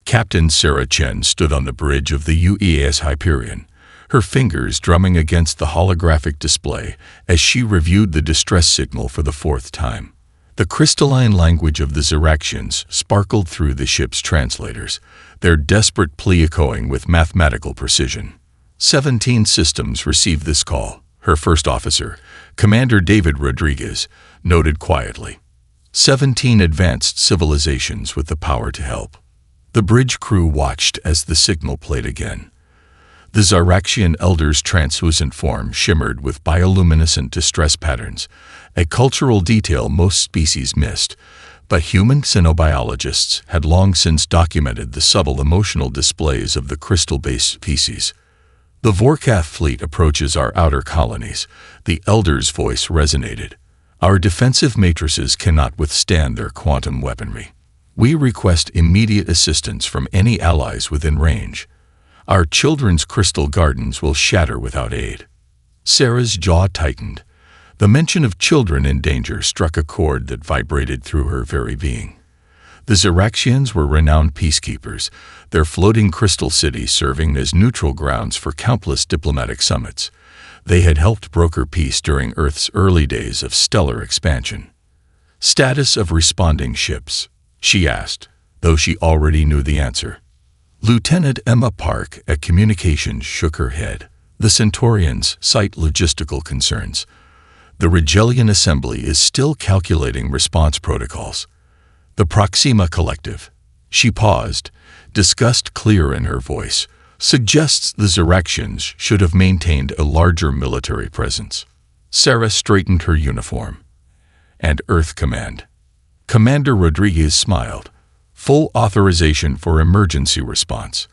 Captain Sarah Chen stood on the bridge of the UES Hyperion, her fingers drumming against the holographic display as she reviewed the distress signal for the fourth time. The crystalline language of the Ziraxians sparkled through the ship's translators, their desperate plea echoing with mathematical precision. 17 systems received this call, her first officer, Commander David Rodriguez, noted quietly. 17 advanced civilizations with the power to help. The bridge crew watched as the signal played again. The Ziraxian Elder's translucent form shimmered with bioluminescent distress patterns, a cultural detail most species missed, but human xenobiologists had long since documented the subtle emotional displays of the crystal-based species. The Vorkath fleet approaches our outer colonies, the Elder's voice resonated. Our defensive matrices cannot withstand their quantum weaponry. We request immediate assistance from any allies within range. Our children's crystal gardens will shatter without aid. Sarah's jaw tightened. The mention of children in danger struck a chord that vibrated through her very being. The Ziraxians were renowned peacekeepers, their floating crystal cities serving as neutral grounds for countless diplomatic summits. They had helped broker peace during Earth's early days of stellar expansion. "Status of responding ships?" she asked, though she already knew the answer. Lieutenant Emma Park at Communications shook her head. The Centaurians cite logistical concerns. The Regelian Assembly is still calculating response protocols. The Proxima Collective. She paused, disgust clear in her voice, suggests the Ziraxians should have maintained a larger military presence. Sarah straightened her uniform. "And Earth Command." Commander Rodriguez smiled. "Full authorization for emergency response.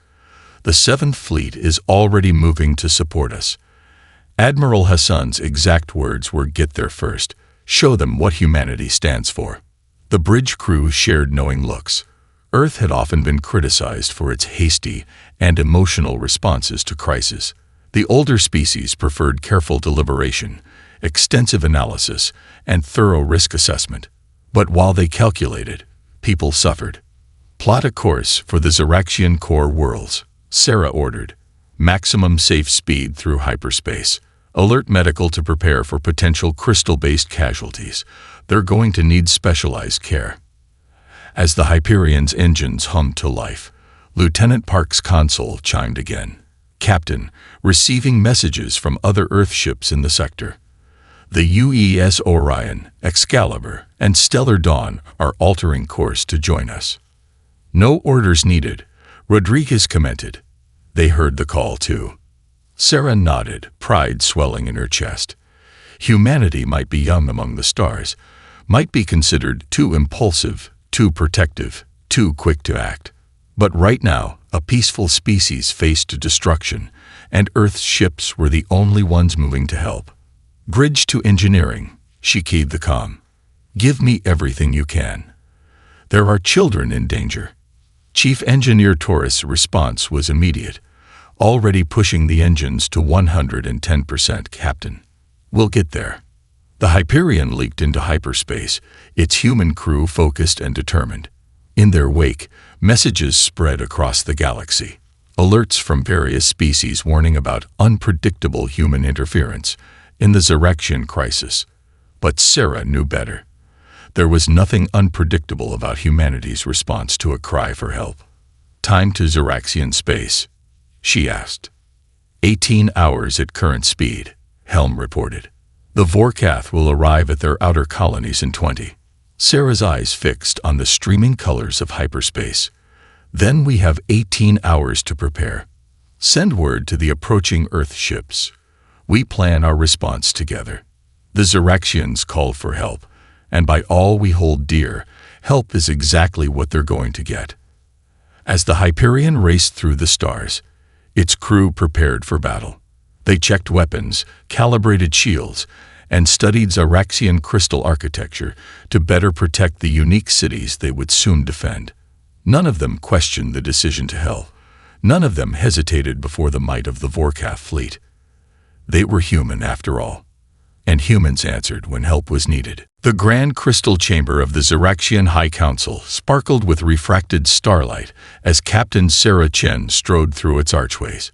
The 7th Fleet is already moving to support us." Admiral Hassan's exact words were, "Get there first. Show them what humanity stands for." The bridge crew shared knowing looks. Earth had often been criticized for its hasty and emotional responses to crisis. The older species preferred careful deliberation, extensive analysis, and thorough risk assessment. But while they calculated, people suffered. "Plot a course for the Ziraxian core worlds," Sarah ordered. "Maximum safe speed through hyperspace. Alert medical to prepare for potential crystal-based casualties. They're going to need specialized care." As the Hyperion's engines hummed to life, Lieutenant Park's console chimed again. "Captain, receiving messages from other Earth ships in the sector. The UES Orion, Excalibur, and Stellar Dawn are altering course to join us." "No orders needed," Rodriguez commented. They heard the call too. Sarah nodded, pride swelling in her chest. Humanity might be young among the stars, might be considered too impulsive, too protective, too quick to act. But right now, a peaceful species faced destruction, and Earth's ships were the only ones moving to help. "Bridge to engineering," she keyed the comm. "Give me everything you can. There are children in danger." Chief Engineer Torres' response was immediate. "Already pushing the engines to 110%, Captain. We'll get there." The Hyperion leaped into hyperspace, its human crew focused and determined. In their wake, messages spread across the galaxy. Alerts from various species warning about unpredictable human interference in the Ziraxian crisis. But Sarah knew better. There was nothing unpredictable about humanity's response to a cry for help. "Time to Ziraxian space?" she asked. 18 hours at current speed, Helm reported. "The Vorkath will arrive at their outer colonies in 20. Sarah's eyes fixed on the streaming colors of hyperspace. "Then we have 18 hours to prepare. Send word to the approaching Earth ships. We plan our response together." The Ziraxians called for help, and by all we hold dear, help is exactly what they're going to get. As the Hyperion raced through the stars, its crew prepared for battle. They checked weapons, calibrated shields, and studied Ziraxian crystal architecture to better protect the unique cities they would soon defend. None of them questioned the decision to help. None of them hesitated before the might of the Vorkath fleet. They were human after all. and humans answered when help was needed. The grand crystal chamber of the Xeraxian High Council sparkled with refracted starlight as Captain Sarah Chen strode through its archways.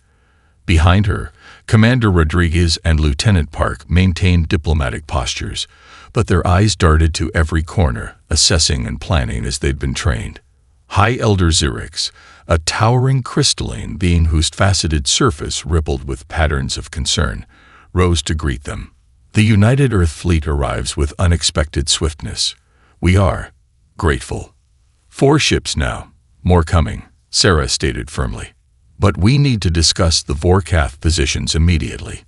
Behind her, Commander Rodriguez and Lieutenant Park maintained diplomatic postures, but their eyes darted to every corner, assessing and planning as they'd been trained. High Elder Xerix, a towering crystalline being whose faceted surface rippled with patterns of concern, rose to greet them. The United Earth Fleet arrives with unexpected swiftness. We are grateful. 4 ships now, more coming, Sarah stated firmly. But we need to discuss the Vorkath positions immediately.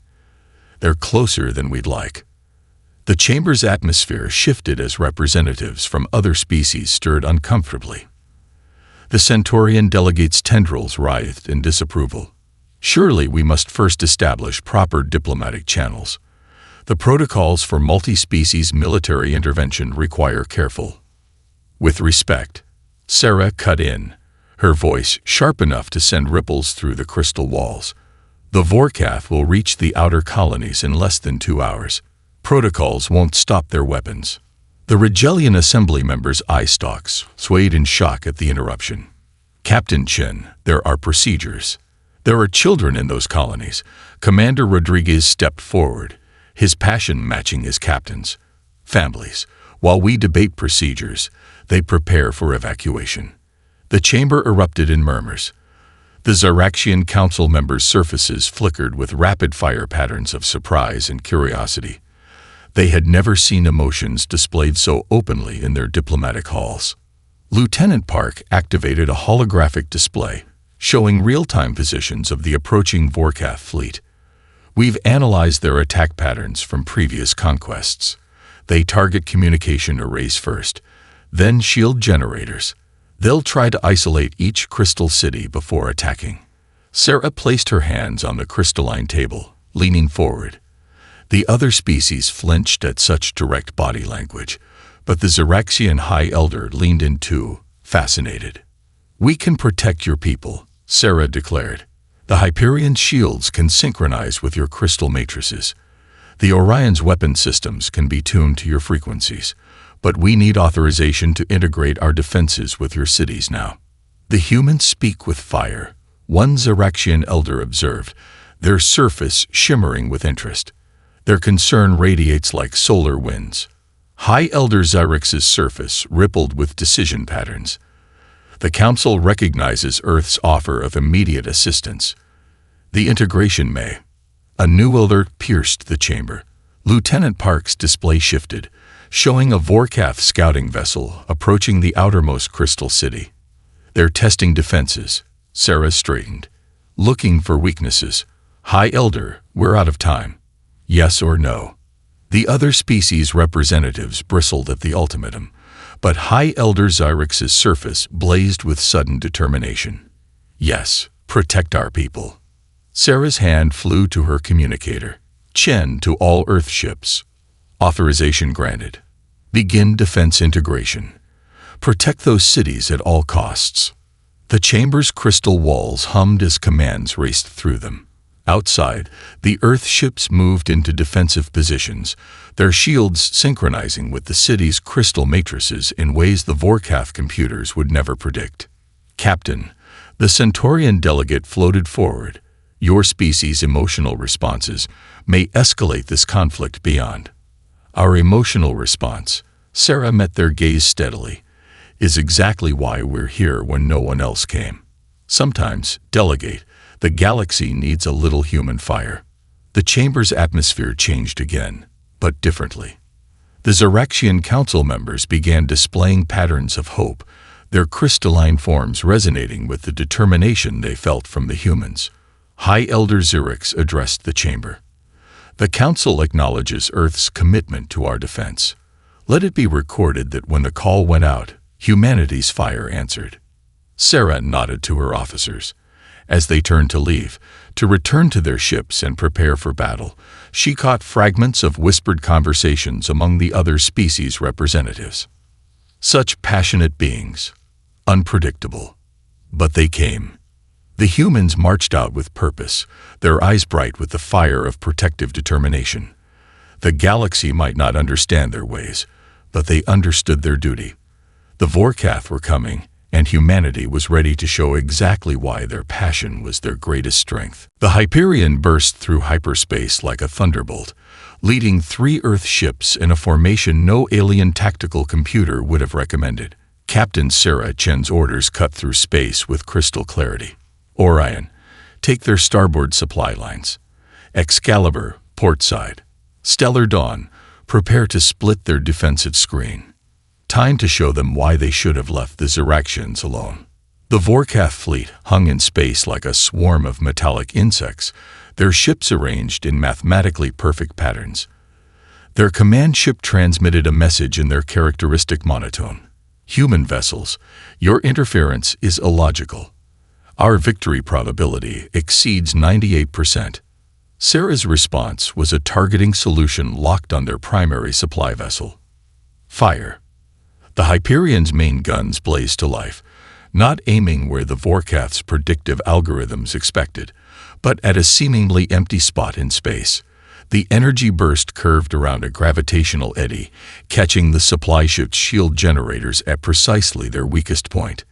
They're closer than we'd like. The chamber's atmosphere shifted as representatives from other species stirred uncomfortably. The Centaurian delegate's tendrils writhed in disapproval. Surely we must first establish proper diplomatic channels. The protocols for multi-species military intervention require careful. With respect, Sarah cut in, her voice sharp enough to send ripples through the crystal walls. The Vorkath will reach the outer colonies in less than 2 hours. Protocols won't stop their weapons. The Rigelian Assembly members' eye stalks swayed in shock at the interruption. Captain Chen, there are procedures. There are children in those colonies. Commander Rodriguez stepped forward, his passion matching his captain's. Families, while we debate procedures, they prepare for evacuation. The chamber erupted in murmurs. The Xeraxian Council members' surfaces flickered with rapid-fire patterns of surprise and curiosity. They had never seen emotions displayed so openly in their diplomatic halls. Lieutenant Park activated a holographic display, showing real-time positions of the approaching Vorkath fleet. We've analyzed their attack patterns from previous conquests. They target communication arrays first, then shield generators. They'll try to isolate each crystal city before attacking. Sarah placed her hands on the crystalline table, leaning forward. The other species flinched at such direct body language, but the Xeraxian High Elder leaned in too, fascinated. We can protect your people, Sarah declared. The Hyperion shields can synchronize with your crystal matrices. The Orion's weapon systems can be tuned to your frequencies, but we need authorization to integrate our defenses with your cities now. The humans speak with fire, one Xeraxian elder observed, their surface shimmering with interest. Their concern radiates like solar winds. High Elder Xerix's surface rippled with decision patterns. The Council recognizes Earth's offer of immediate assistance. The integration may. A new alert pierced the chamber. Lieutenant Park's display shifted, showing a Vorkath scouting vessel approaching the outermost crystal city. They're testing defenses. Sarah straightened. Looking for weaknesses. High Elder, we're out of time. Yes or no? The other species representatives bristled at the ultimatum, but High Elder Xerix's surface blazed with sudden determination. Yes, protect our people. Sarah's hand flew to her communicator. Chen to all Earth ships. Authorization granted. Begin defense integration. Protect those cities at all costs. The chamber's crystal walls hummed as commands raced through them. Outside, the Earth ships moved into defensive positions, their shields synchronizing with the city's crystal matrices in ways the Vorkath computers would never predict. Captain, the Centaurian delegate floated forward. Your species' emotional responses may escalate this conflict beyond. Our emotional response, Sarah met their gaze steadily, is exactly why we're here when no one else came. Sometimes, delegate, the galaxy needs a little human fire. The chamber's atmosphere changed again, but differently. The Xeraxian Council members began displaying patterns of hope, their crystalline forms resonating with the determination they felt from the humans. High Elder Xerix addressed the chamber. The Council acknowledges Earth's commitment to our defense. Let it be recorded that when the call went out, humanity's fire answered. Sarah nodded to her officers. As they turned to leave, to return to their ships and prepare for battle, she caught fragments of whispered conversations among the other species representatives. Such passionate beings, unpredictable. But they came. The humans marched out with purpose, their eyes bright with the fire of protective determination. The galaxy might not understand their ways, but they understood their duty. The Vorkath were coming, and humanity was ready to show exactly why their passion was their greatest strength. The Hyperion burst through hyperspace like a thunderbolt, leading 3 Earth ships in a formation no alien tactical computer would have recommended. Captain Sarah Chen's orders cut through space with crystal clarity. Orion, take their starboard supply lines. Excalibur, port side. Stellar Dawn, prepare to split their defensive screen. Time to show them why they should have left the Ziraxians alone. The Vorkath fleet hung in space like a swarm of metallic insects, their ships arranged in mathematically perfect patterns. Their command ship transmitted a message in their characteristic monotone. Human vessels, your interference is illogical. Our victory probability exceeds 98%. Sarah's response was a targeting solution locked on their primary supply vessel. Fire. The Hyperion's main guns blazed to life, not aiming where the Vorkath's predictive algorithms expected, but at a seemingly empty spot in space. The energy burst curved around a gravitational eddy, catching the supply ship's shield generators at precisely their weakest point.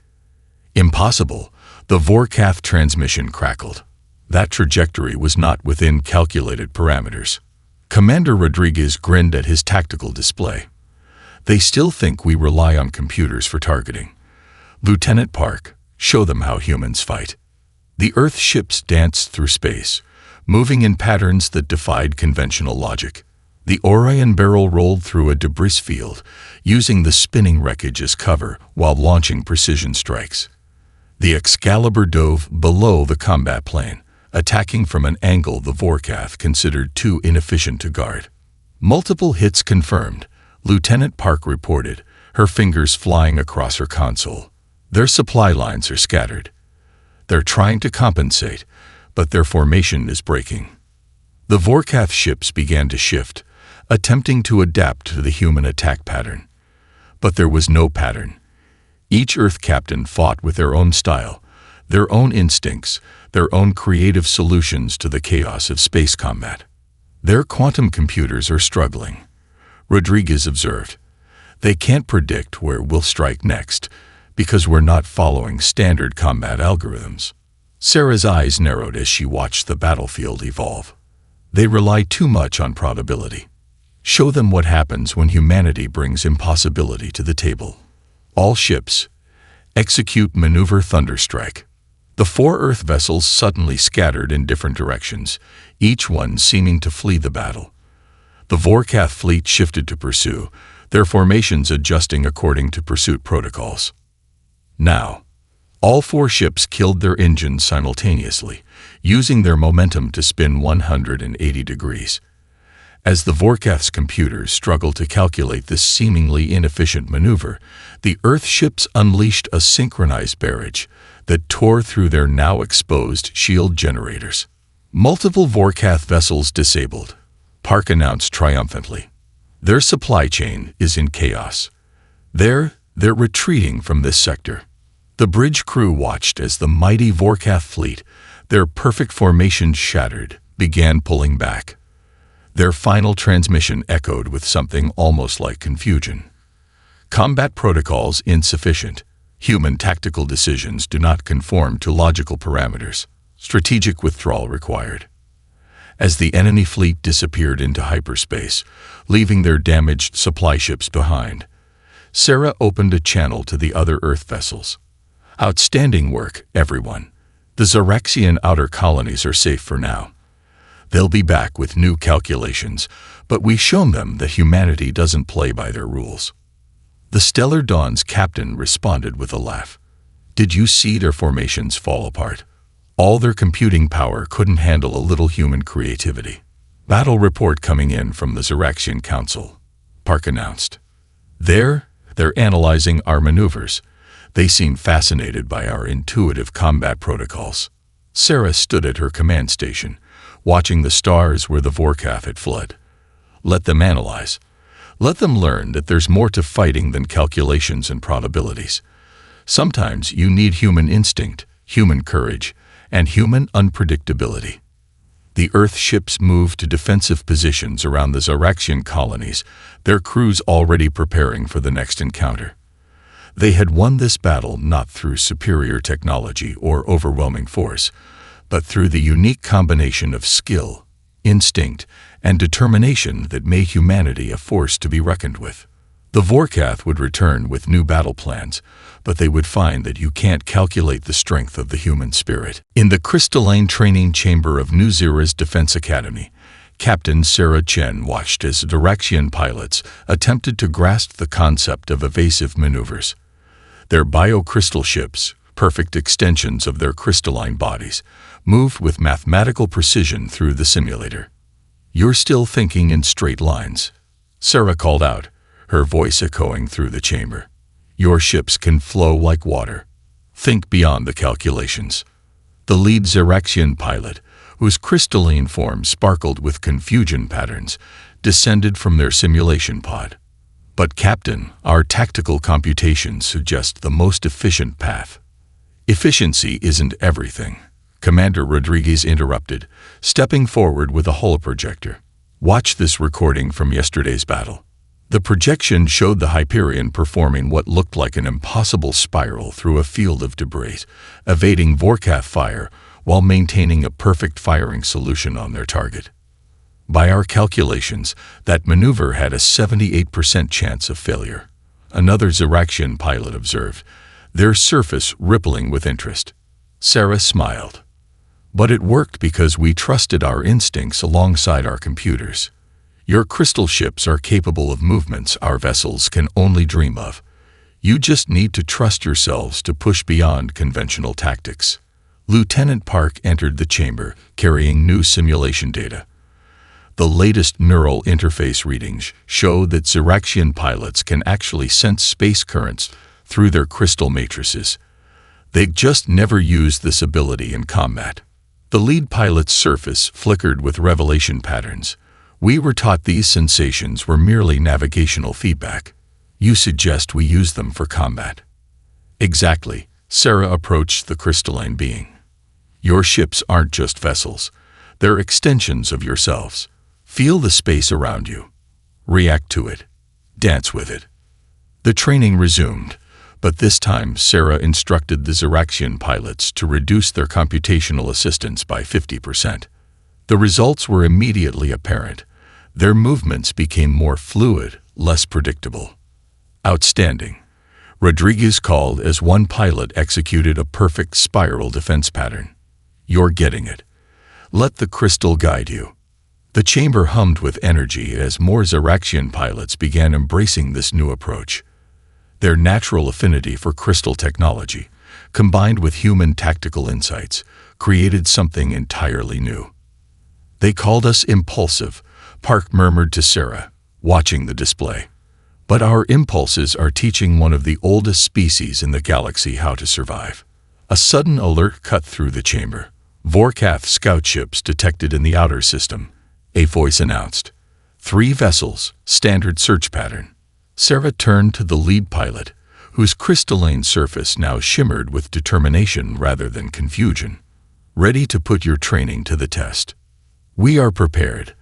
Impossible, the Vorkath transmission crackled. That trajectory was not within calculated parameters. Commander Rodriguez grinned at his tactical display. They still think we rely on computers for targeting. Lieutenant Park, show them how humans fight. The Earth ships danced through space, moving in patterns that defied conventional logic. The Orion barrel rolled through a debris field, using the spinning wreckage as cover while launching precision strikes. The Excalibur dove below the combat plane, attacking from an angle the Vorkath considered too inefficient to guard. Multiple hits confirmed, Lieutenant Park reported, her fingers flying across her console. Their supply lines are scattered. They're trying to compensate, but their formation is breaking. The Vorkath ships began to shift, attempting to adapt to the human attack pattern. But there was no pattern. Each Earth captain fought with their own style, their own instincts, their own creative solutions to the chaos of space combat. Their quantum computers are struggling, Rodriguez observed. They can't predict where we'll strike next, because we're not following standard combat algorithms. Sarah's eyes narrowed as she watched the battlefield evolve. They rely too much on probability. Show them what happens when humanity brings impossibility to the table. All ships, execute maneuver Thunderstrike. The 4 Earth vessels suddenly scattered in different directions, each one seeming to flee the battle. The Vorkath fleet shifted to pursue, their formations adjusting according to pursuit protocols. Now, all 4 ships killed their engines simultaneously, using their momentum to spin 180 degrees. As the Vorkath's computers struggled to calculate this seemingly inefficient maneuver, the Earth ships unleashed a synchronized barrage that tore through their now exposed shield generators. Multiple Vorkath vessels disabled, Park announced triumphantly. Their supply chain is in chaos. They're retreating from this sector. The bridge crew watched as the mighty Vorkath fleet, their perfect formation shattered, began pulling back. Their final transmission echoed with something almost like confusion. Combat protocols insufficient. Human tactical decisions do not conform to logical parameters. Strategic withdrawal required. As the enemy fleet disappeared into hyperspace, leaving their damaged supply ships behind, Sarah opened a channel to the other Earth vessels. Outstanding work, everyone. The Ziraxian outer colonies are safe for now. They'll be back with new calculations, but we've shown them that humanity doesn't play by their rules. The Stellar Dawn's captain responded with a laugh. Did you see their formations fall apart? All their computing power couldn't handle a little human creativity. Battle report coming in from the Ziraxian Council, Park announced. They're analyzing our maneuvers. They seem fascinated by our intuitive combat protocols. Sarah stood at her command station, watching the stars where the Vorkath had fled. Let them analyze. Let them learn that there's more to fighting than calculations and probabilities. Sometimes you need human instinct, human courage, and human unpredictability. The Earth ships moved to defensive positions around the Zaraxian colonies, their crews already preparing for the next encounter. They had won this battle not through superior technology or overwhelming force, but through the unique combination of skill, instinct, and determination that made humanity a force to be reckoned with. The Vorkath would return with new battle plans, but they would find that you can't calculate the strength of the human spirit. In the crystalline training chamber of New Zira's Defense Academy, Captain Sarah Chen watched as Zaraxian pilots attempted to grasp the concept of evasive maneuvers. Their biocrystal ships, perfect extensions of their crystalline bodies, moved with mathematical precision through the simulator. "You're still thinking in straight lines," Sarah called out, her voice echoing through the chamber. "Your ships can flow like water. Think beyond the calculations." The lead Zaraxian pilot, whose crystalline form sparkled with confusion patterns, descended from their simulation pod. "But Captain, our tactical computations suggest the most efficient path." "Efficiency isn't everything," Commander Rodriguez interrupted, stepping forward with a holoprojector. "Watch this recording from yesterday's battle." The projection showed the Hyperion performing what looked like an impossible spiral through a field of debris, evading Vorkath fire while maintaining a perfect firing solution on their target. By our calculations, that maneuver had a 78% chance of failure, another Zaraxian pilot observed, their surface rippling with interest. Sarah smiled. "But it worked because we trusted our instincts alongside our computers. Your crystal ships are capable of movements our vessels can only dream of. You just need to trust yourselves to push beyond conventional tactics." Lieutenant Park entered the chamber, carrying new simulation data. The latest neural interface readings show that Zaraxian pilots can actually sense space currents through their crystal matrices. They've just never used this ability in combat. The lead pilot's surface flickered with revelation patterns. "We were taught these sensations were merely navigational feedback. You suggest we use them for combat." "Exactly," Sarah approached the crystalline being. "Your ships aren't just vessels. They're extensions of yourselves. Feel the space around you. React to it. Dance with it." The training resumed, but this time Sarah instructed the Zaraxian pilots to reduce their computational assistance by 50%. The results were immediately apparent. Their movements became more fluid, less predictable. "Outstanding," Rodriguez called as one pilot executed a perfect spiral defense pattern. "You're getting it. Let the crystal guide you." The chamber hummed with energy as more Zaraxian pilots began embracing this new approach. Their natural affinity for crystal technology, combined with human tactical insights, created something entirely new. "They called us impulsive," Park murmured to Sarah, watching the display. "But our impulses are teaching one of the oldest species in the galaxy how to survive." A sudden alert cut through the chamber. "Vorkath scout ships detected in the outer system," a voice announced. "3 vessels, standard search pattern." Sarah turned to the lead pilot, whose crystalline surface now shimmered with determination rather than confusion. "Ready to put your training to the test." "We are prepared."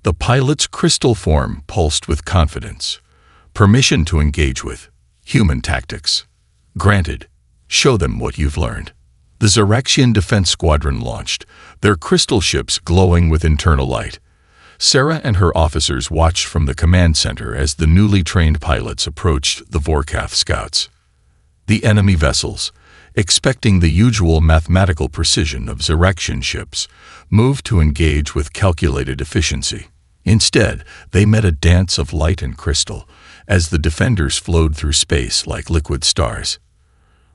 The pilot's crystal form pulsed with confidence. "Permission to engage with human tactics." "Granted. Show them what you've learned." The Zaraxian Defense Squadron launched, their crystal ships glowing with internal light. Sarah and her officers watched from the command center as the newly trained pilots approached the Vorkath scouts. The enemy vessels, expecting the usual mathematical precision of Zaraxian ships, moved to engage with calculated efficiency. Instead, they met a dance of light and crystal, as the defenders flowed through space like liquid stars.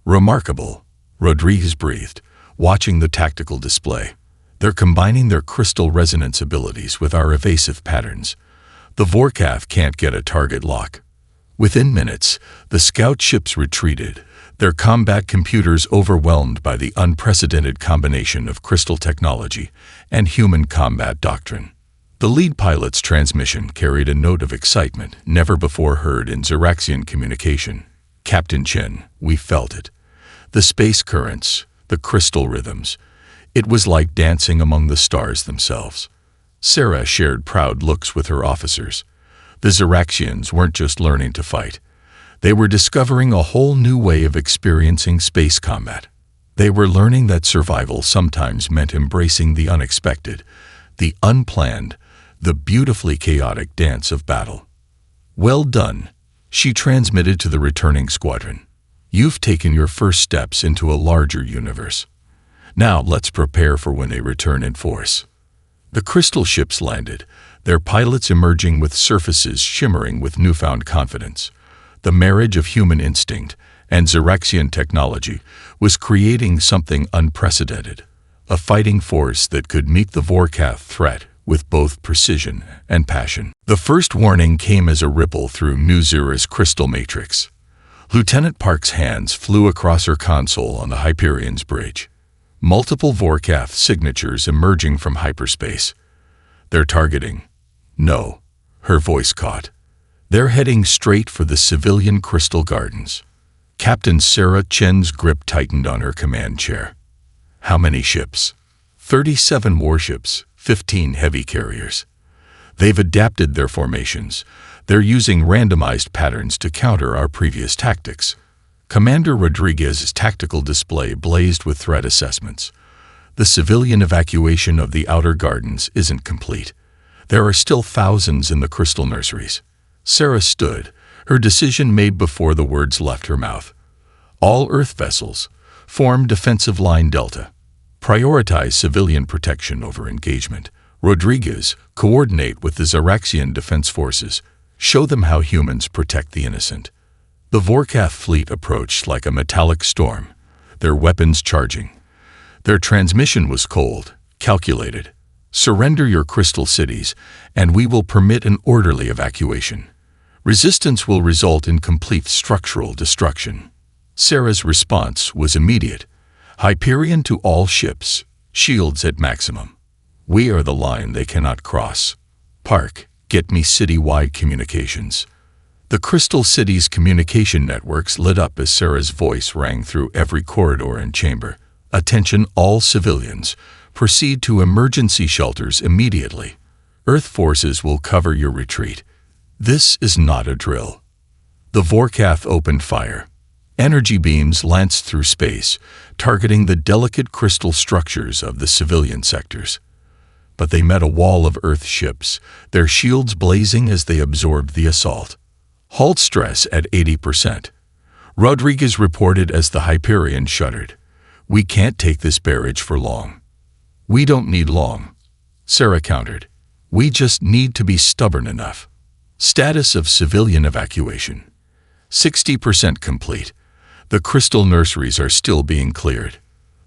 "Remarkable," Rodriguez breathed, watching the tactical display. "They're combining their crystal resonance abilities with our evasive patterns. The Vorkath can't get a target lock." Within minutes, the scout ships retreated, their combat computers overwhelmed by the unprecedented combination of crystal technology and human combat doctrine. The lead pilot's transmission carried a note of excitement never before heard in Zaraxian communication. "Captain Chen, we felt it. The space currents, the crystal rhythms. It was like dancing among the stars themselves. Sarah shared proud looks with her officers. The Xeraxians weren't just learning to fight. They were discovering a whole new way of experiencing space combat. They were learning that survival sometimes meant embracing the unexpected, the unplanned, the beautifully chaotic dance of battle. "Well done," she transmitted to the returning squadron. "You've taken your first steps into a larger universe. Now let's prepare for when they return in force." The crystal ships landed, their pilots emerging with surfaces shimmering with newfound confidence. The marriage of human instinct and Xeraxian technology was creating something unprecedented, a fighting force that could meet the Vorkath threat with both precision and passion. The first warning came as a ripple through New Zera's crystal matrix. Lieutenant Park's hands flew across her console on the Hyperion's bridge. Multiple Vorkath signatures emerging from hyperspace. "They're targeting." "No," her voice caught. "They're heading straight for the civilian Crystal Gardens." Captain Sarah Chen's grip tightened on her command chair. "How many ships?" 37 warships, 15 heavy carriers. They've adapted their formations. They're using randomized patterns to counter our previous tactics. Commander Rodriguez's tactical display blazed with threat assessments. The civilian evacuation of the outer gardens isn't complete. There are still thousands in the crystal nurseries. Sarah stood, her decision made before the words left her mouth. All Earth vessels, form defensive line Delta. Prioritize civilian protection over engagement. Rodriguez, coordinate with the Xeraxian defense forces. Show them how humans protect the innocent. The Vorkath fleet approached like a metallic storm, their weapons charging. Their transmission was cold, calculated. "Surrender your crystal cities, and we will permit an orderly evacuation. Resistance will result in complete structural destruction." Sarah's response was immediate. "Hyperion to all ships, shields at maximum. We are the line they cannot cross. Park, get me city-wide communications." The Crystal City's communication networks lit up as Sarah's voice rang through every corridor and chamber. "Attention all civilians. Proceed to emergency shelters immediately. Earth forces will cover your retreat. This is not a drill." The Vorkath opened fire. Energy beams lanced through space, targeting the delicate crystal structures of the civilian sectors. But they met a wall of Earth ships, their shields blazing as they absorbed the assault. "Halt stress at 80%. Rodriguez reported as the Hyperion shuddered. "We can't take this barrage for long." "We don't need long," Sarah countered. "We just need to be stubborn enough." Status of civilian evacuation. 60% complete. The crystal nurseries are still being cleared.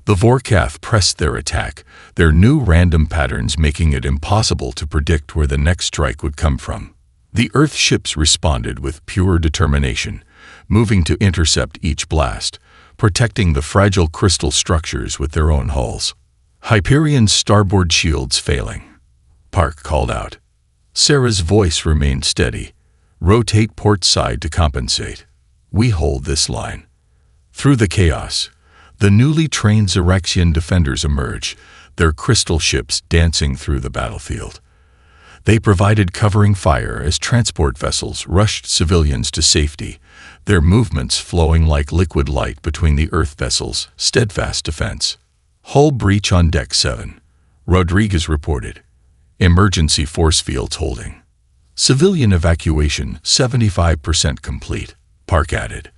The Vorkath pressed their attack, their new random patterns making it impossible to predict where the next strike would come from. The Earth ships responded with pure determination, moving to intercept each blast, protecting the fragile crystal structures with their own hulls. Hyperion's starboard shields failing. Park called out. Sarah's voice remained steady. "Rotate port side to compensate. We hold this line." Through the chaos, the newly trained Xeraxian defenders emerged, their crystal ships dancing through the battlefield. They provided covering fire as transport vessels rushed civilians to safety, their movements flowing like liquid light between the Earth vessels' steadfast defense. "Hull breach on Deck 7, Rodriguez reported. "Emergency force fields holding. Civilian evacuation 75% complete," Park added.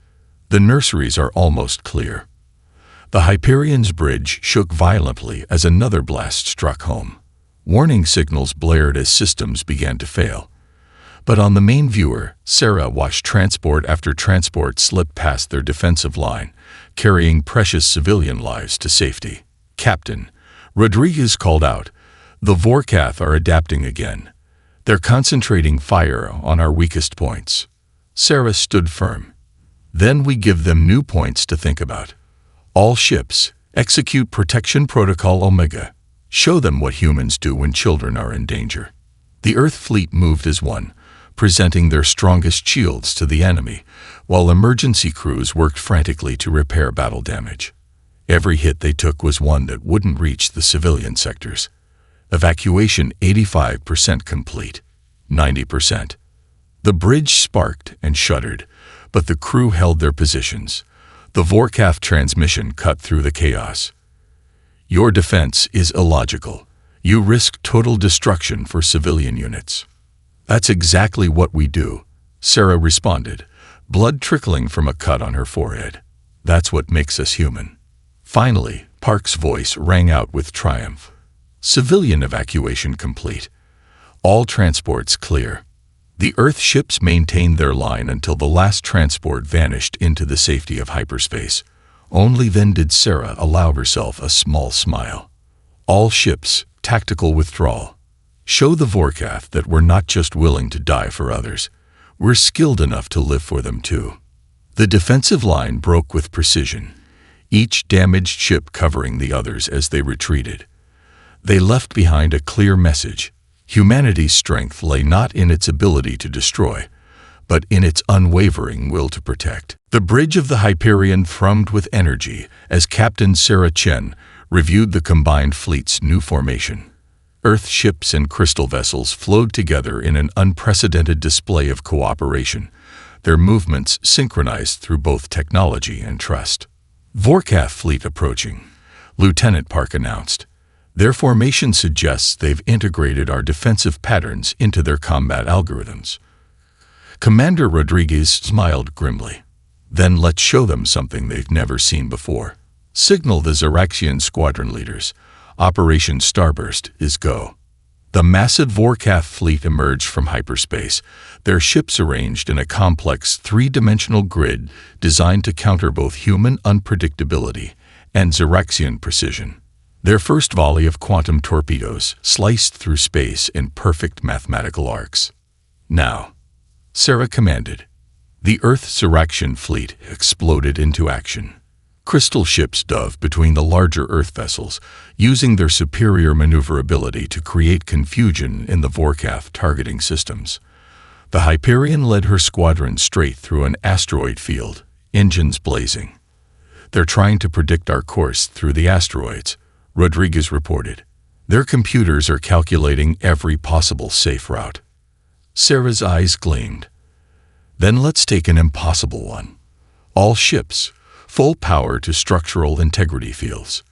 "The nurseries are almost clear." The Hyperion's bridge shook violently as another blast struck home. Warning signals blared as systems began to fail. But on the main viewer, Sarah watched transport after transport slip past their defensive line, carrying precious civilian lives to safety. "Captain," Rodriguez called out, "the Vorkath are adapting again. They're concentrating fire on our weakest points." Sarah stood firm. "Then we give them new points to think about. All ships, execute Protection Protocol Omega. Show them what humans do when children are in danger." The Earth fleet moved as one, presenting their strongest shields to the enemy, while emergency crews worked frantically to repair battle damage. Every hit they took was one that wouldn't reach the civilian sectors. Evacuation 85% complete. 90%. The bridge sparked and shuddered, but the crew held their positions. The Vorkath transmission cut through the chaos. Your defense is illogical. You risk total destruction for civilian units. That's exactly what we do, Sarah responded, blood trickling from a cut on her forehead. That's what makes us human. Finally, Park's voice rang out with triumph. Civilian evacuation complete. All transports clear. The Earth ships maintained their line until the last transport vanished into the safety of hyperspace. Only then did Sarah allow herself a small smile. All ships, tactical withdrawal. Show the Vorkath that we're not just willing to die for others. We're skilled enough to live for them too. The defensive line broke with precision, each damaged ship covering the others as they retreated. They left behind a clear message. Humanity's strength lay not in its ability to destroy, but in its unwavering will to protect. The bridge of the Hyperion thrummed with energy as Captain Sarah Chen reviewed the combined fleet's new formation. Earth ships and crystal vessels flowed together in an unprecedented display of cooperation, their movements synchronized through both technology and trust. Vorkath fleet approaching, Lieutenant Park announced. Their formation suggests they've integrated our defensive patterns into their combat algorithms. Commander Rodriguez smiled grimly. Then let's show them something they've never seen before. Signal the Xeraxian squadron leaders. Operation Starburst is go. The massive Vorkath fleet emerged from hyperspace, their ships arranged in a complex three-dimensional grid designed to counter both human unpredictability and Xeraxian precision. Their first volley of quantum torpedoes sliced through space in perfect mathematical arcs. Now, Sarah commanded. The Earth Xeraxian fleet exploded into action. Crystal ships dove between the larger Earth vessels, using their superior maneuverability to create confusion in the Vorkath targeting systems. The Hyperion led her squadron straight through an asteroid field, engines blazing. They're trying to predict our course through the asteroids, Rodriguez reported. Their computers are calculating every possible safe route. Sarah's eyes gleamed. Then let's take an impossible one. All ships, full power to structural integrity fields.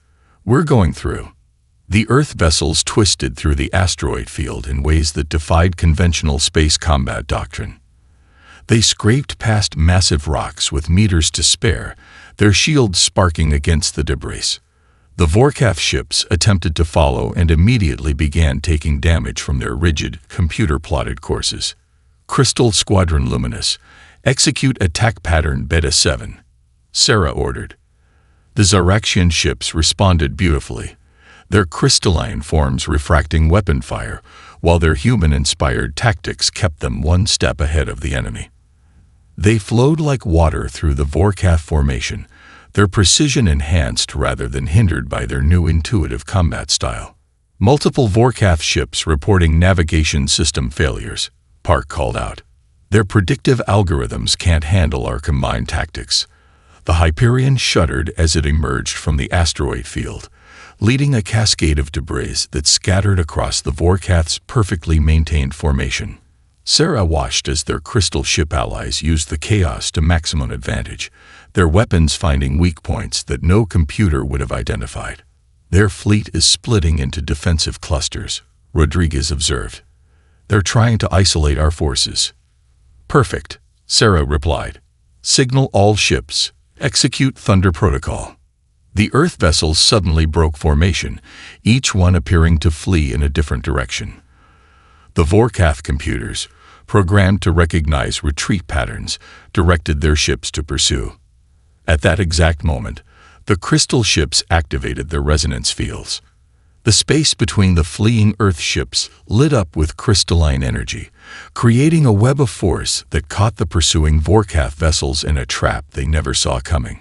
We're going through. The Earth vessels twisted through the asteroid field in ways that defied conventional space combat doctrine. They scraped past massive rocks with meters to spare, their shields sparking against the debris. The Vorkath ships attempted to follow and immediately began taking damage from their rigid, computer-plotted courses. Crystal Squadron Luminous, execute attack pattern Beta 7. Sarah ordered. The Xeraxian ships responded beautifully, their crystalline forms refracting weapon fire, while their human-inspired tactics kept them one step ahead of the enemy. They flowed like water through the Vorkath formation, their precision enhanced rather than hindered by their new intuitive combat style. Multiple Vorkath ships reporting navigation system failures, Park called out. Their predictive algorithms can't handle our combined tactics. The Hyperion shuddered as it emerged from the asteroid field, leading a cascade of debris that scattered across the Vorkath's perfectly maintained formation. Sarah watched as their crystal ship allies used the chaos to maximum advantage, their weapons finding weak points that no computer would have identified. Their fleet is splitting into defensive clusters, Rodriguez observed. They're trying to isolate our forces. Perfect, Sarah replied. Signal all ships. Execute Thunder Protocol. The Earth vessels suddenly broke formation, each one appearing to flee in a different direction. The Vorkath computers, programmed to recognize retreat patterns, directed their ships to pursue. At that exact moment, the crystal ships activated their resonance fields. The space between the fleeing Earth ships lit up with crystalline energy, creating a web of force that caught the pursuing Vorkath vessels in a trap they never saw coming.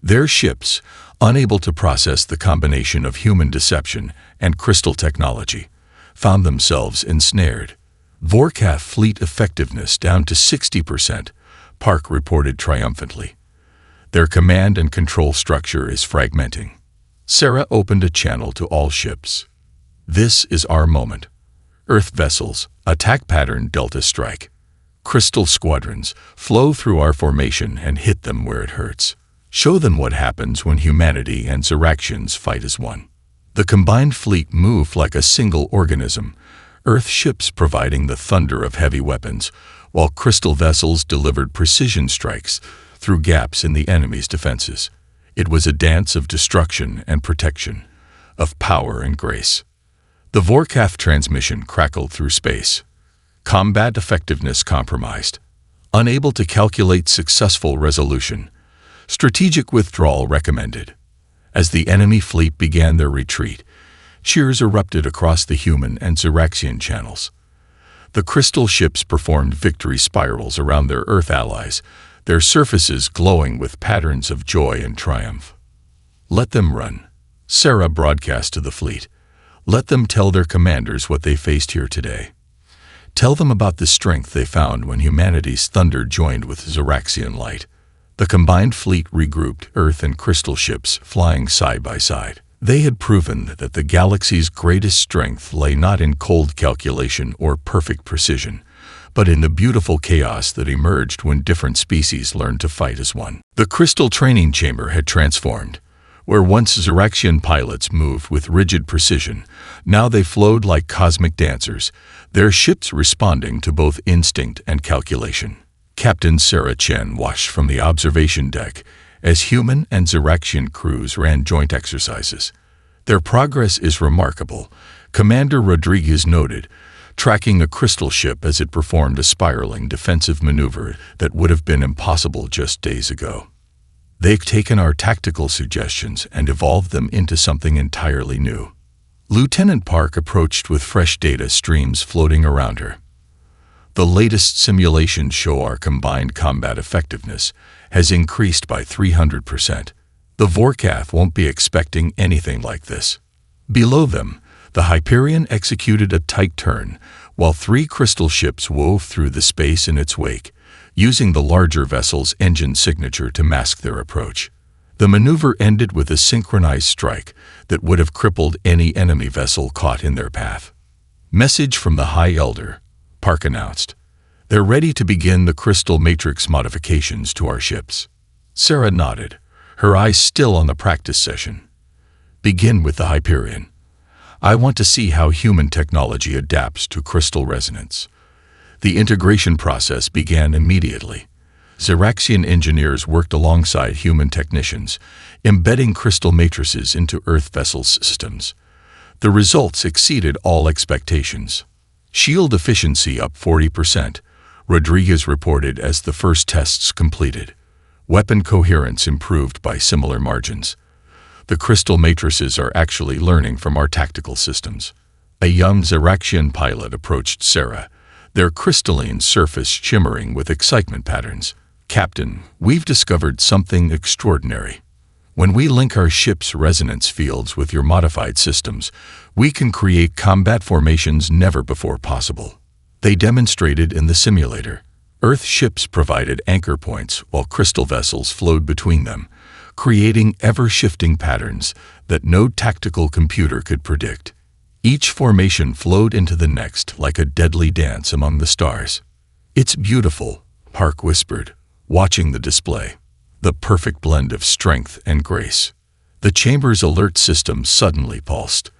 Their ships, unable to process the combination of human deception and crystal technology, found themselves ensnared. Vorkath fleet effectiveness down to 60%, Park reported triumphantly. Their command and control structure is fragmenting. Sarah opened a channel to all ships. This is our moment. Earth vessels, attack pattern Delta Strike. Crystal squadrons, flow through our formation and hit them where it hurts. Show them what happens when humanity and Ziraxians fight as one. The combined fleet moved like a single organism, Earth ships providing the thunder of heavy weapons, while crystal vessels delivered precision strikes through gaps in the enemy's defenses. It was a dance of destruction and protection, of power and grace. The Vorkath transmission crackled through space. Combat effectiveness compromised. Unable to calculate successful resolution. Strategic withdrawal recommended. As the enemy fleet began their retreat, cheers erupted across the human and Ziraxian channels. The crystal ships performed victory spirals around their Earth allies, their surfaces glowing with patterns of joy and triumph. Let them run. Sarah broadcast to the fleet. Let them tell their commanders what they faced here today. Tell them about the strength they found when humanity's thunder joined with Ziraxian light. The combined fleet regrouped, Earth and crystal ships flying side by side. They had proven that the galaxy's greatest strength lay not in cold calculation or perfect precision, but in the beautiful chaos that emerged when different species learned to fight as one. The crystal training chamber had transformed. Where once Ziraxian pilots moved with rigid precision, now they flowed like cosmic dancers, their ships responding to both instinct and calculation. Captain Sarah Chen watched from the observation deck as human and Ziraxian crews ran joint exercises. Their progress is remarkable, Commander Rodriguez noted, tracking a crystal ship as it performed a spiraling defensive maneuver that would have been impossible just days ago. They've taken our tactical suggestions and evolved them into something entirely new. Lieutenant Park approached with fresh data streams floating around her. The latest simulations show our combined combat effectiveness has increased by 300%. The Vorkath won't be expecting anything like this. Below them, the Hyperion executed a tight turn, while 3 crystal ships wove through the space in its wake, using the larger vessel's engine signature to mask their approach. The maneuver ended with a synchronized strike that would have crippled any enemy vessel caught in their path. Message from the High Elder, Park announced. They're ready to begin the crystal matrix modifications to our ships. Sarah nodded, her eyes still on the practice session. Begin with the Hyperion. I want to see how human technology adapts to crystal resonance. The integration process began immediately. Ziraxian engineers worked alongside human technicians, embedding crystal matrices into Earth vessels' systems. The results exceeded all expectations. Shield efficiency up 40%, Rodriguez reported as the first tests completed. Weapon coherence improved by similar margins. The crystal matrices are actually learning from our tactical systems. A young Ziraxian pilot approached Sarah, their crystalline surface shimmering with excitement patterns. Captain, we've discovered something extraordinary. When we link our ship's resonance fields with your modified systems, we can create combat formations never before possible. They demonstrated in the simulator. Earth ships provided anchor points while crystal vessels flowed between them, creating ever-shifting patterns that no tactical computer could predict. Each formation flowed into the next like a deadly dance among the stars. It's beautiful, Park whispered, watching the display. The perfect blend of strength and grace. The chamber's alert system suddenly pulsed.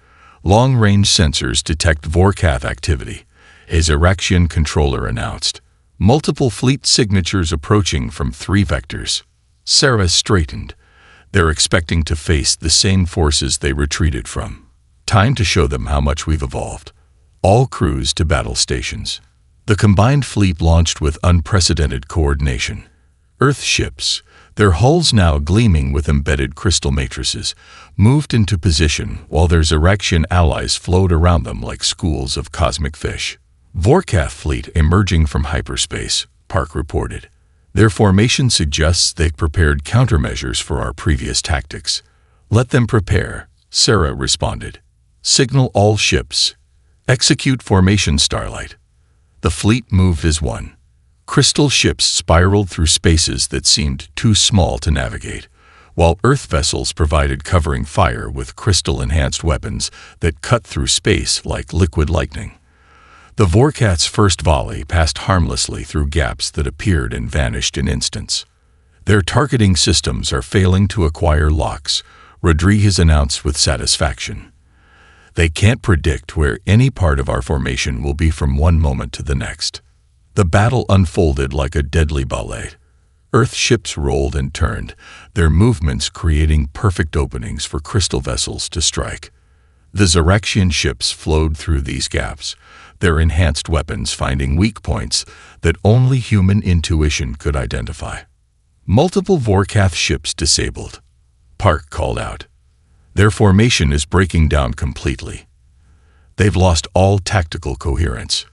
Long-range sensors detect Vorkath activity, a Ziraxian controller announced. Multiple fleet signatures approaching from 3 vectors. Sarah straightened. They're expecting to face the same forces they retreated from. Time to show them how much we've evolved. All crews to battle stations. The combined fleet launched with unprecedented coordination. Earth ships, their hulls now gleaming with embedded crystal matrices, moved into position while their Ziraxian allies flowed around them like schools of cosmic fish. Vorkath fleet emerging from hyperspace, Park reported. Their formation suggests they've prepared countermeasures for our previous tactics. Let them prepare, Sarah responded. Signal all ships. Execute formation Starlight. The fleet moved as one. Crystal ships spiraled through spaces that seemed too small to navigate, while Earth vessels provided covering fire with crystal-enhanced weapons that cut through space like liquid lightning. The Vorkath's first volley passed harmlessly through gaps that appeared and vanished in instants. Their targeting systems are failing to acquire locks, Rodriguez announced with satisfaction. They can't predict where any part of our formation will be from one moment to the next. The battle unfolded like a deadly ballet. Earth ships rolled and turned, their movements creating perfect openings for crystal vessels to strike. The Xeraxian ships flowed through these gaps, their enhanced weapons finding weak points that only human intuition could identify. Multiple Vorkath ships disabled. Park called out. Their formation is breaking down completely. They've lost all tactical coherence.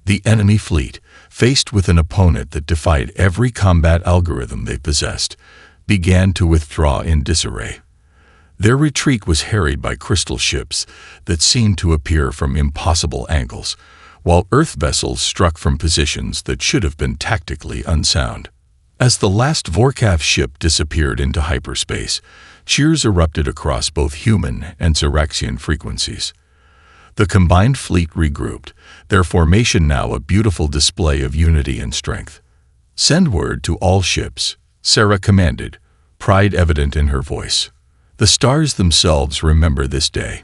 The enemy fleet, faced with an opponent that defied every combat algorithm they possessed, began to withdraw in disarray. Their retreat was harried by crystal ships that seemed to appear from impossible angles, while Earth vessels struck from positions that should have been tactically unsound. As the last Vorkath ship disappeared into hyperspace, cheers erupted across both human and Xeraxian frequencies. The combined fleet regrouped, their formation now a beautiful display of unity and strength. "Send word to all ships," Sarah commanded, pride evident in her voice. The stars themselves remember this day.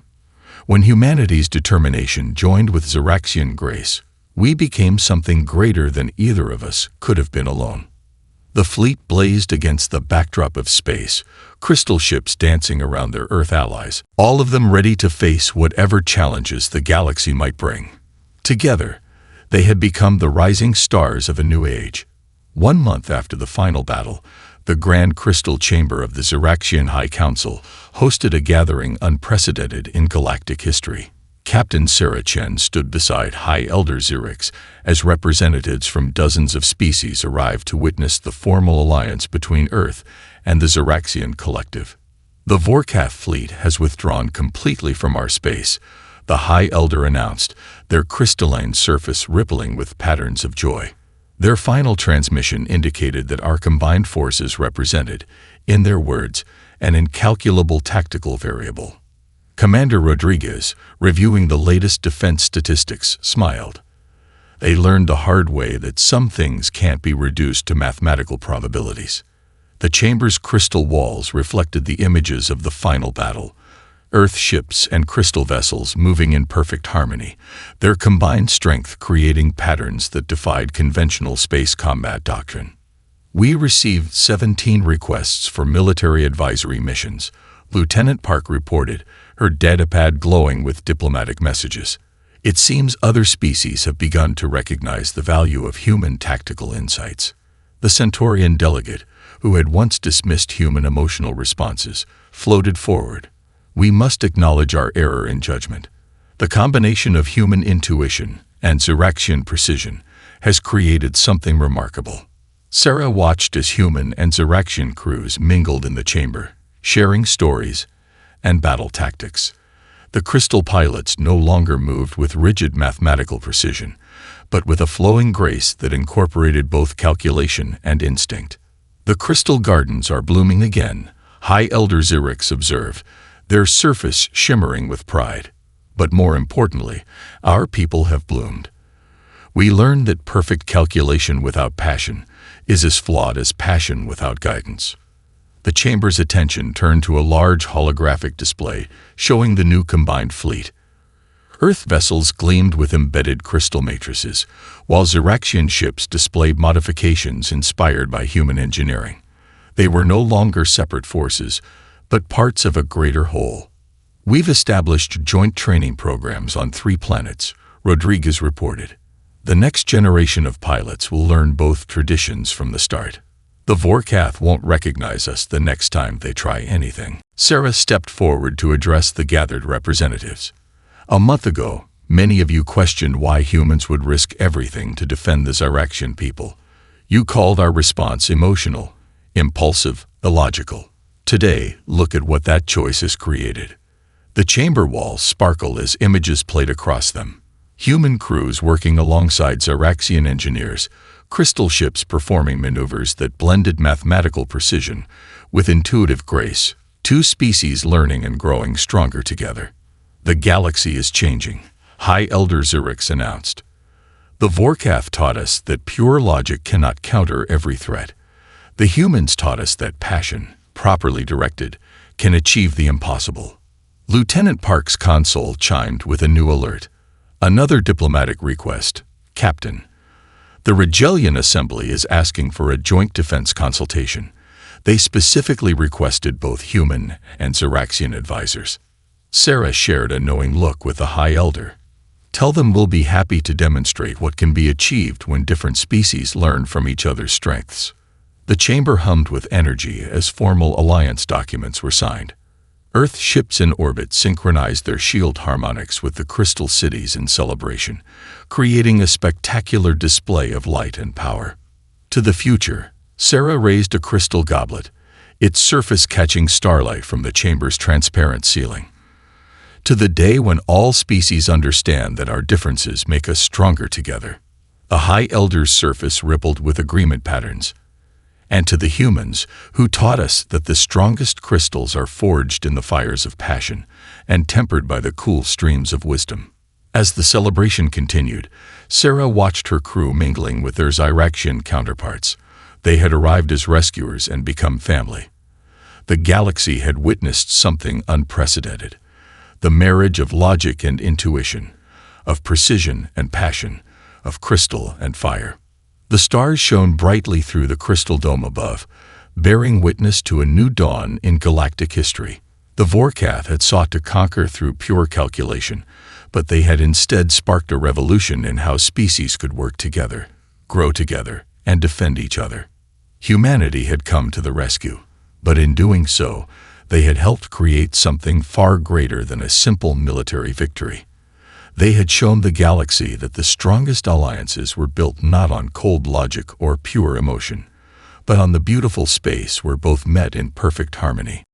When humanity's determination joined with Xeraxian grace, we became something greater than either of us could have been alone. The fleet blazed against the backdrop of space, crystal ships dancing around their Earth allies, all of them ready to face whatever challenges the galaxy might bring. Together, they had become the rising stars of a new age. 1 month after the final battle, the Grand Crystal Chamber of the Xeraxian High Council hosted a gathering unprecedented in galactic history. Captain Sarah Chen stood beside High Elder Xerix as representatives from dozens of species arrived to witness the formal alliance between Earth and the Xeraxian collective. "The Vorkath fleet has withdrawn completely from our space," the High Elder announced, their crystalline surface rippling with patterns of joy. Their final transmission indicated that our combined forces represented, in their words, an incalculable tactical variable. Commander Rodriguez, reviewing the latest defense statistics, smiled. They learned the hard way that some things can't be reduced to mathematical probabilities. The chamber's crystal walls reflected the images of the final battle, Earth ships and crystal vessels moving in perfect harmony, their combined strength creating patterns that defied conventional space combat doctrine. "We received 17 requests for military advisory missions," Lieutenant Park reported, her datapad glowing with diplomatic messages. "It seems other species have begun to recognize the value of human tactical insights." The Centaurian delegate, who had once dismissed human emotional responses, floated forward. "We must acknowledge our error in judgment. The combination of human intuition and Xeraxian precision has created something remarkable." Sarah watched as human and Xeraxian crews mingled in the chamber, sharing stories and battle tactics. The crystal pilots no longer moved with rigid mathematical precision, but with a flowing grace that incorporated both calculation and instinct. "The crystal gardens are blooming again," High Elder Xerix observed, their surface shimmering with pride. "But more importantly, our people have bloomed. We learned that perfect calculation without passion is as flawed as passion without guidance." The chamber's attention turned to a large holographic display showing the new combined fleet. Earth vessels gleamed with embedded crystal matrices, while Xeraxian ships displayed modifications inspired by human engineering. They were no longer separate forces, but parts of a greater whole. "We've established joint training programs on 3 planets," Rodriguez reported. "The next generation of pilots will learn both traditions from the start. The Vorkath won't recognize us the next time they try anything." Sarah stepped forward to address the gathered representatives. "A month ago, many of you questioned why humans would risk everything to defend the Xeraxian people. You called our response emotional, impulsive, illogical. Today, look at what that choice has created." The chamber walls sparkled as images played across them. Human crews working alongside Xeraxian engineers, crystal ships performing maneuvers that blended mathematical precision with intuitive grace, two species learning and growing stronger together. The galaxy is changing, High Elder Zurix announced. The Vorkath taught us that pure logic cannot counter every threat. The humans taught us that passion, properly directed, can achieve the impossible. Lieutenant Park's console chimed with a new alert. Another diplomatic request. Captain, the Regellian Assembly is asking for a joint defense consultation. They specifically requested both human and Ziraxian advisors. Sarah shared a knowing look with the High Elder. Tell them we'll be happy to demonstrate what can be achieved when different species learn from each other's strengths. The chamber hummed with energy as formal alliance documents were signed. Earth ships in orbit synchronized their shield harmonics with the crystal cities in celebration, creating a spectacular display of light and power. To the future, Sarah raised a crystal goblet, its surface catching starlight from the chamber's transparent ceiling. To the day when all species understand that our differences make us stronger together. The High Elder's surface rippled with agreement patterns. And to the humans, who taught us that the strongest crystals are forged in the fires of passion and tempered by the cool streams of wisdom. As the celebration continued, Sarah watched her crew mingling with their Ziraxian counterparts. They had arrived as rescuers and become family. The galaxy had witnessed something unprecedented. The marriage of logic and intuition, of precision and passion, of crystal and fire. The stars shone brightly through the crystal dome above, bearing witness to a new dawn in galactic history. The Vorkath had sought to conquer through pure calculation, but they had instead sparked a revolution in how species could work together, grow together, and defend each other. Humanity had come to the rescue, but in doing so, they had helped create something far greater than a simple military victory. They had shown the galaxy that the strongest alliances were built not on cold logic or pure emotion, but on the beautiful space where both met in perfect harmony.